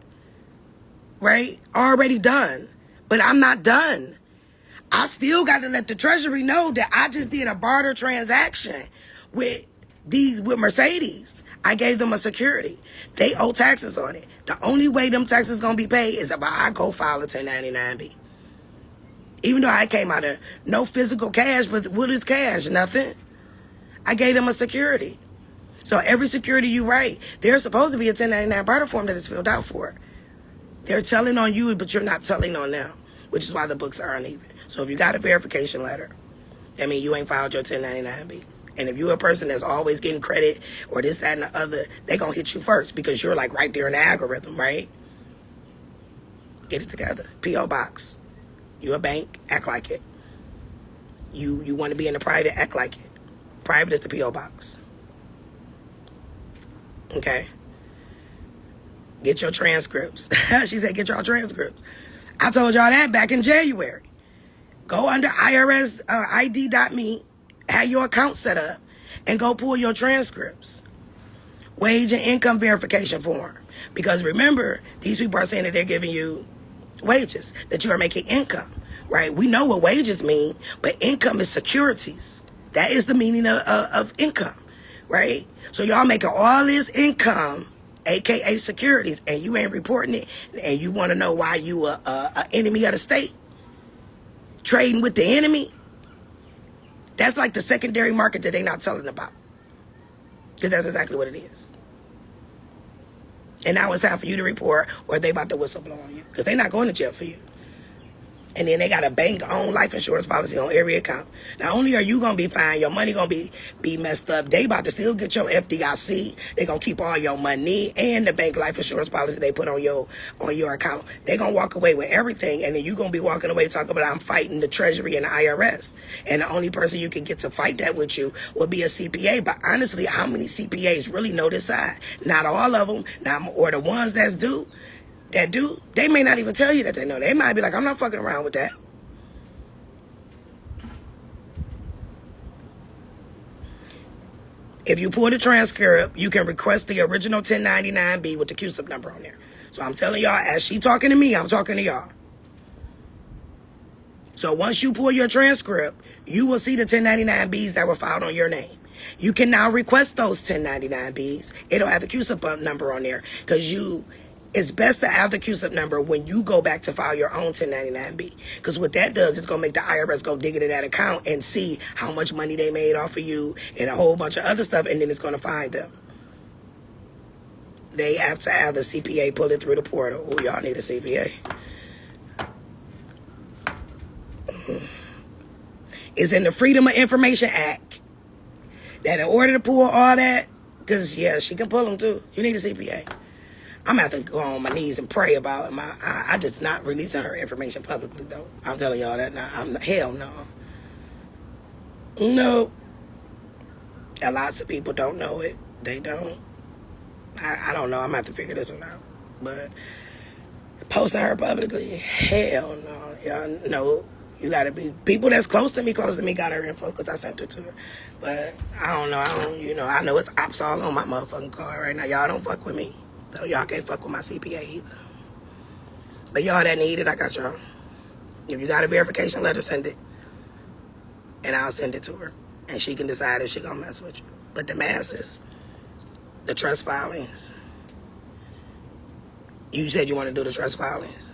right? Already done. But I'm not done. I still got to let the Treasury know that I just did a barter transaction with Mercedes. I gave them a security. They owe taxes on it. The only way them taxes going to be paid is if I go file a 1099-B. Even though I came out of no physical cash, but what is cash? Nothing. I gave them a security. So every security you write, there's supposed to be a 1099 barter form that is filled out for. They're telling on you, but you're not telling on them, which is why the books are uneven. So if you got a verification letter, that means you ain't filed your 1099-Bs. And if you're a person that's always getting credit or this, that, and the other, they going to hit you first because you're like right there in the algorithm, right? Get it together. P.O. Box. You a bank, act like it. You want to be in the private, act like it. Private is the P.O. Box. Okay? Get your transcripts. She said, get your transcripts. I told y'all that back in January. Go under IRS ID.me, have your account set up, and go pull your transcripts. Wage and income verification form. Because remember, these people are saying that they're giving you wages, that you are making income, right? We know what wages mean, but income is securities. That is the meaning of income, right? So y'all making all this income, aka securities, and you ain't reporting it, and you want to know why you a enemy of the state, trading with the enemy. That's like the secondary market that they not telling about, because that's exactly what it is. And now it's time for you to report, or they about to whistle blow on you, because they not going to jail for you. And then they got a bank-owned life insurance policy on every account. Not only are you going to be fine, your money going to be messed up. They about to still get your FDIC. They going to keep all your money and the bank life insurance policy they put on your account. They going to walk away with everything. And then you going to be walking away talking about, I'm fighting the Treasury and the IRS. And the only person you can get to fight that with you will be a CPA. But honestly, how many CPAs really know this side? Not all of them. Or the ones that do, they may not even tell you that they know. They might be like, I'm not fucking around with that. If you pull the transcript, you can request the original 1099B with the CUSIP number on there. So I'm telling y'all, as she talking to me, I'm talking to y'all. So once you pull your transcript, you will see the 1099Bs that were filed on your name. You can now request those 1099Bs. It'll have the CUSIP number on there because it's best to have the CUSIP number when you go back to file your own 1099B. Because what that does is going to make the IRS go dig into that account and see how much money they made off of you and a whole bunch of other stuff, and then it's going to find them. They have to have the CPA pull it through the portal. Oh, y'all need a CPA. It's in the Freedom of Information Act that in order to pull all that, because, yeah, she can pull them too. You need a CPA. I'm going to have to go on my knees and pray about it. I just not releasing her information publicly, though. I'm telling y'all that now. Hell no. No. And lots of people don't know it. They don't. I don't know. I'm going to have to figure this one out. But posting her publicly, hell no. Y'all know. You got to be, people that's close to me got her info because I sent it to her. But I don't know. I know it's ops all on my motherfucking car right now. Y'all don't fuck with me. So y'all can't fuck with my CPA either. But y'all that need it, I got y'all. If you got a verification letter, send it. And I'll send it to her. And she can decide if she gonna mess with you. But the masses, the trust filings. You said you want to do the trust filings.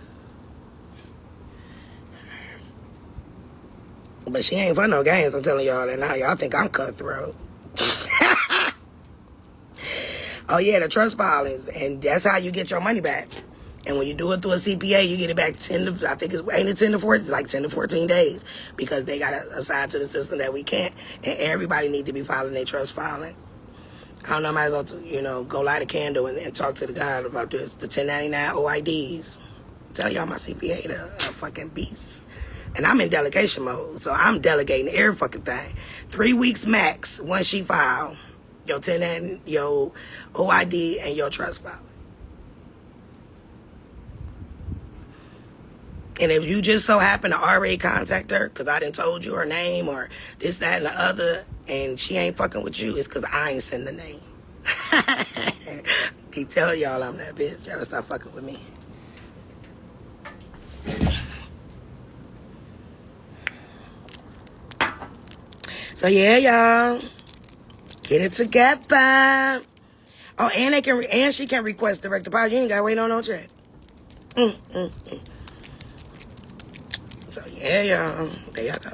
But she ain't for no games, I'm telling y'all that now. Y'all think I'm cutthroat. Oh, yeah, the trust filings. And that's how you get your money back. And when you do it through a CPA, you get it back 10 to 14, it's like 10 to 14 days. Because they got to assign to the system that we can't. And everybody need to be filing their trust filing. I don't know, I might as well, go light a candle and talk to the guy about the 1099 OIDs. Tell y'all my CPA, a fucking beast. And I'm in delegation mode. So I'm delegating every fucking thing. 3 weeks max once she file. Your 1099, your OID, and your trust file. And if you just so happen to already contact her, because I done told you her name or this, that, and the other, and she ain't fucking with you, it's because I ain't send the name. Keep telling y'all I'm that bitch. Y'all stop fucking with me. So yeah, y'all. Get it together. Oh, and she can request direct deposit. You ain't gotta wait on no check. So yeah, y'all. There y'all go.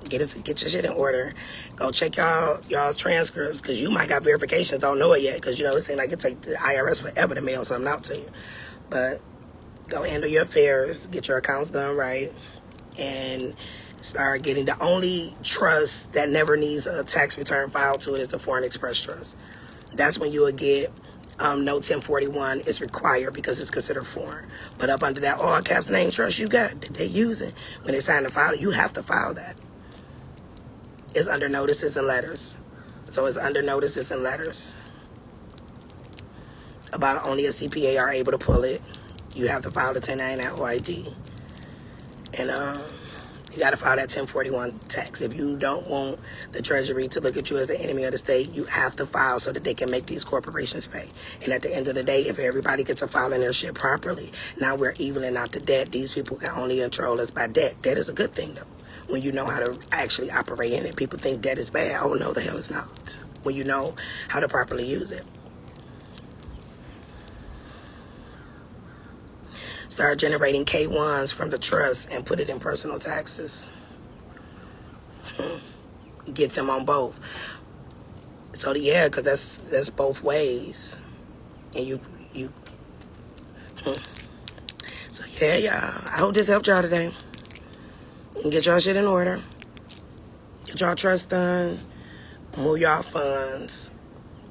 Get your shit in order. Go check y'all transcripts, because you might got verifications, don't know it yet, because it seems like it take the IRS forever to mail something out to you. But go handle your affairs, get your accounts done right, and start getting the only trust that never needs a tax return filed to it is the Foreign Express Trust. That's when you will get no 1041 is required because it's considered foreign. But up under that all caps name trust you got that they using, when it's time to file it, you have to file that. It's under notices and letters. So it's under notices and letters. About only a CPA are able to pull it. You have to file the 1099 OID. And you got to file that 1041 tax. If you don't want the Treasury to look at you as the enemy of the state, you have to file so that they can make these corporations pay. And at the end of the day, if everybody gets a filing their shit properly, now we're evening out the debt. These people can only control us by debt. Debt is a good thing, though. When you know how to actually operate in it. People think debt is bad. Oh, no, the hell it's not. When you know how to properly use it. Start generating K-1s from the trust and put it in personal taxes. Get them on both. So yeah, because that's both ways. And you. So yeah, y'all. I hope this helped y'all today. Get y'all shit in order. Get y'all trust done. Move y'all funds.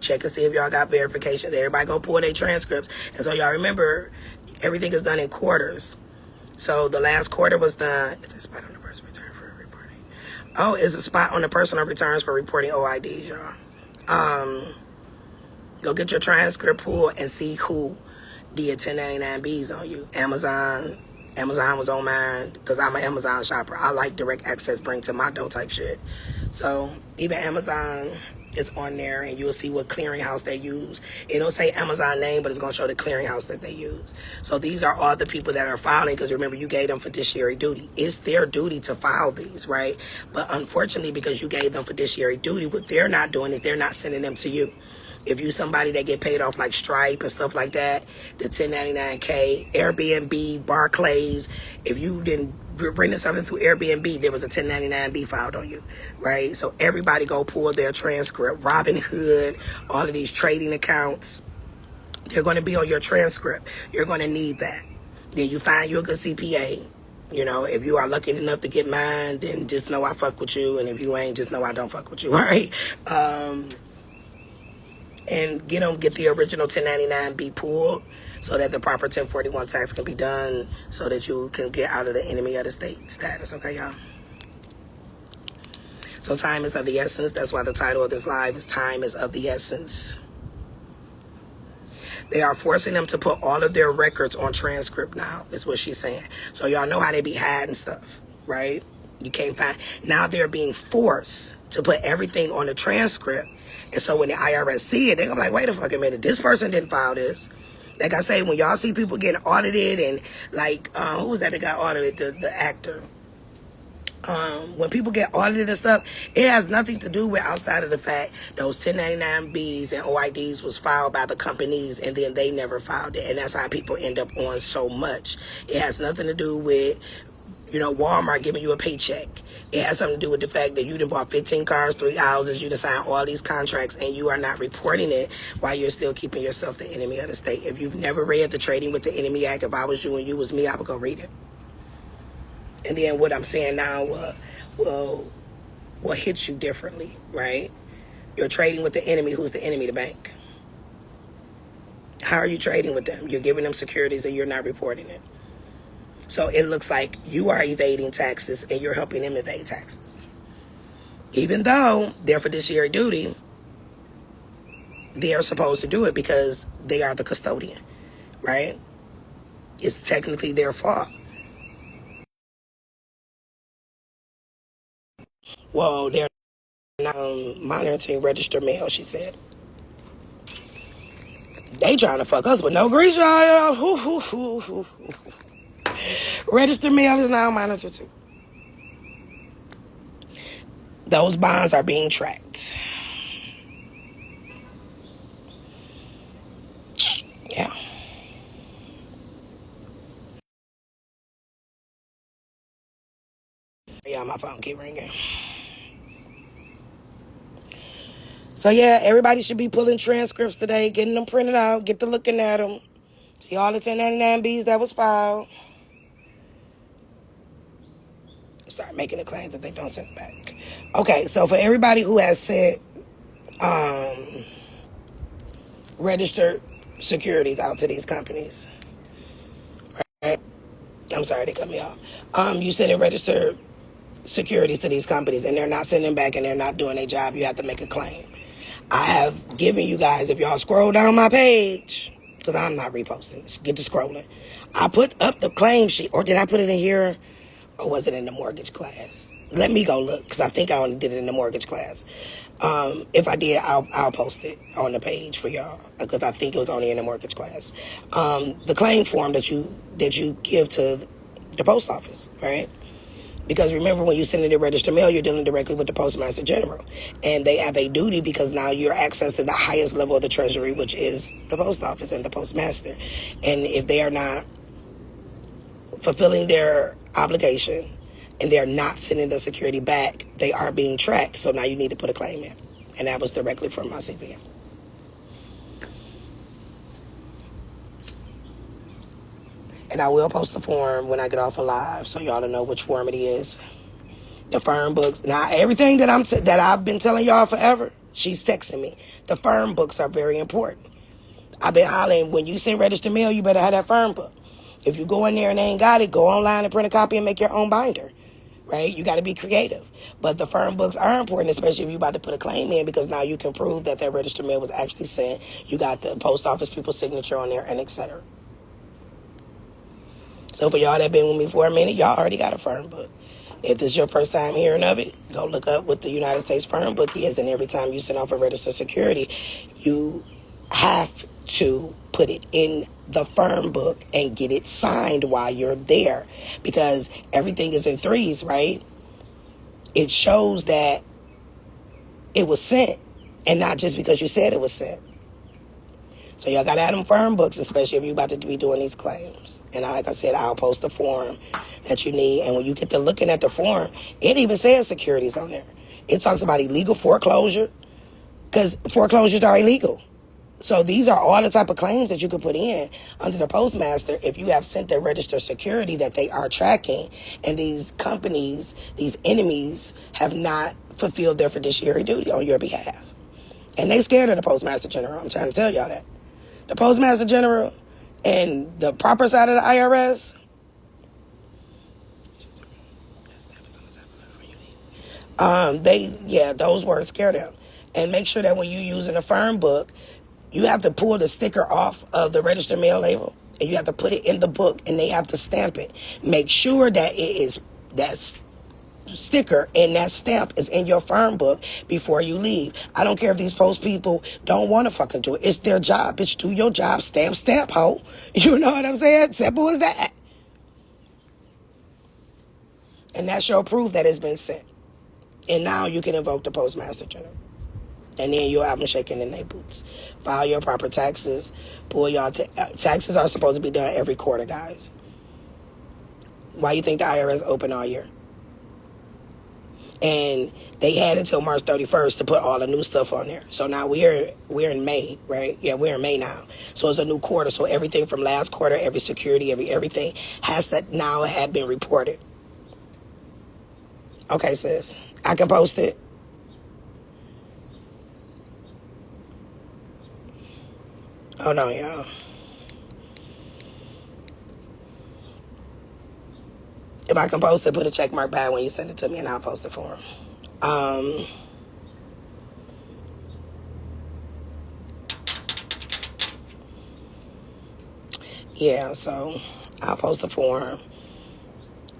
Check and see if y'all got verifications. Everybody go pull their transcripts. And so y'all remember, everything is done in quarters. So the last quarter was done. Is this spot on the personal return for reporting? Oh, is a spot on the personal returns for reporting OIDs, y'all. Go get your transcript pulled and see who did 1099Bs on you. Amazon was on mine because I'm an Amazon shopper. I like direct access bring to my door type shit. So even Amazon is on there, and you'll see what clearinghouse they use. It don't say Amazon name, but it's going to show the clearinghouse that they use. So these are all the people that are filing, because remember, you gave them fiduciary duty. It's their duty to file these, right? But unfortunately, because you gave them fiduciary duty, what they're not doing is they're not sending them to you. If you somebody that get paid off like Stripe and stuff like that, the 1099K, Airbnb, Barclays, if you didn't bring something through Airbnb, there was a 1099B filed on you, right? So everybody go pull their transcript. Robinhood, all of these trading accounts, they're going to be on your transcript. You're going to need that. Then you find you a good CPA. You know, if you are lucky enough to get mine, then just know I fuck with you. And if you ain't, just know I don't fuck with you, right? And get the original 1099B pulled so that the proper 1041 tax can be done so that you can get out of the enemy of the state status. Okay, y'all? So time is of the essence. That's why the title of this live is Time is of the Essence. They are forcing them to put all of their records on transcript now, is what she's saying. So y'all know how they be hiding stuff, right? You can't find. Now they're being forced to put everything on the transcript. And so when the IRS see it, they're going to be like, wait a fucking minute, this person didn't file this. Like I say, when y'all see people getting audited and like, who was that got audited? The actor. When people get audited and stuff, it has nothing to do with outside of the fact those 1099Bs and OIDs was filed by the companies and then they never filed it. And that's how people end up on so much. It has nothing to do with, Walmart giving you a paycheck. It has something to do with the fact that you done bought 15 cars, 3 houses, you done signed all these contracts, and you are not reporting it while you're still keeping yourself the enemy of the state. If you've never read the Trading with the Enemy Act, if I was you and you was me, I would go read it. And then what I'm saying now will hit you differently, right? You're trading with the enemy. Who's the enemy? The bank. How are you trading with them? You're giving them securities and you're not reporting it. So it looks like you are evading taxes and you're helping them evade taxes. Even though they're fiduciary duty, they are supposed to do it because they are the custodian, right? It's technically their fault. Well, they're not monitoring registered mail, she said. They trying to fuck us with no grease, y'all. Registered mail is now monitored too. Those bonds are being tracked. Yeah. Yeah, my phone keep ringing. So yeah, everybody should be pulling transcripts today, getting them printed out, get to looking at them. See all the 1099Bs that was filed. Start making the claims that they don't send it back. Okay, so for everybody who has sent registered securities out to these companies, right? I'm sorry, they cut me off. You sending registered securities to these companies and they're not sending back and they're not doing their job, you have to make a claim. I have given you guys, if y'all scroll down my page, because I'm not reposting, get to scrolling. I put up the claim sheet, or did I put it in here? Or was it in the mortgage class? Let me go look, because I think I only did it in the mortgage class. If I did, I'll post it on the page for y'all, because I think it was only in the mortgage class. The claim form that you give to the post office, right? Because remember, when you send in the registered mail, you're dealing directly with the Postmaster General. And they have a duty because now you're accessing the highest level of the Treasury, which is the post office and the postmaster. And if they are not fulfilling their obligation and they're not sending the security back, they are being tracked. So now you need to put a claim in. And that was directly from my CPA. And I will post the form when I get off of live, so y'all to know which form it is. The firm books. Now, everything that I've been telling y'all forever, she's texting me. The firm books are very important. I've been hollering, when you send registered mail, you better have that firm book. If you go in there and they ain't got it, go online and print a copy and make your own binder. Right? You got to be creative. But the firm books are important, especially if you're about to put a claim in, because now you can prove that that registered mail was actually sent. You got the post office people's signature on there, and etc. So for y'all that been with me for a minute, y'all already got a firm book. If this is your first time hearing of it, go look up what the United States firm book is. And every time you send off a registered security, you have to put it in the firm book and get it signed while you're there, because everything is in threes, right? It shows that it was sent, and not just because you said it was sent. So y'all got to have them firm books, especially if you're about to be doing these claims. And like I said, I'll post the form that you need. And when you get to looking at the form, it even says securities on there. It talks about illegal foreclosure, because foreclosures are illegal. So these are all the type of claims that you could put in under the postmaster if you have sent their registered security that they are tracking, and these companies, these enemies, have not fulfilled their fiduciary duty on your behalf. And they scared of the postmaster general. I'm trying to tell y'all that. The postmaster general and the proper side of the IRS, those words scare them. And make sure that when you're using a firm book, you have to pull the sticker off of the registered mail label, and you have to put it in the book, and they have to stamp it. Make sure that it is that sticker and that stamp is in your firm book before you leave. I don't care if these post people don't want to fucking do it. It's their job. Bitch, do your job. Stamp, ho. You know what I'm saying? Simple as that. And that's your proof that it's been sent. And now you can invoke the postmaster general. And then you'll have them shaking in their boots. File your proper taxes. Pull y'all taxes are supposed to be done every quarter, guys. Why you think the IRS open all year? And they had until March 31st to put all the new stuff on there. So now we're in May, right? Yeah, we're in May now. So it's a new quarter. So everything from last quarter, every security, everything has to now have been reported. Okay, sis. I can post it. Hold on, y'all. If I can post it, put a check mark by when you send it to me, and I'll post it for him. Yeah, so I'll post the form,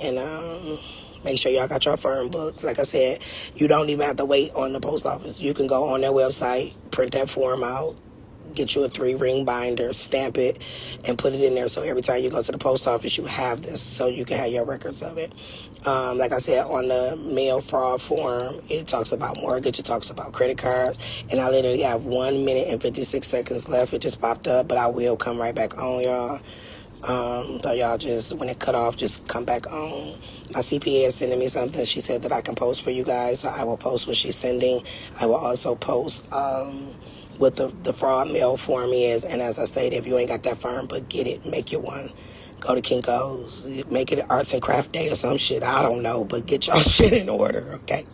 and make sure y'all got your firm books. Like I said, you don't even have to wait on the post office. You can go on their website, print that form out, get you a 3-ring binder, stamp it, and put it in there. So every time you go to the post office, you have this, so you can have your records of it. Like I said, on the mail fraud form, it talks about mortgage, it talks about credit cards, and I literally have 1 minute and 56 seconds left. It just popped up, but I will come right back on, y'all. So y'all just, when it cut off, just come back on. My CPA is sending me something. She said that I can post for you guys, so I will post what she's sending. I will also post what the fraud mail form is. And as I stated, if you ain't got that firm, but get it, make you one. Go to Kinko's, make it Arts and Craft Day or some shit. I don't know, but get y'all shit in order, okay?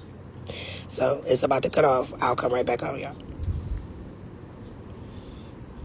So it's about to cut off. I'll come right back on, y'all.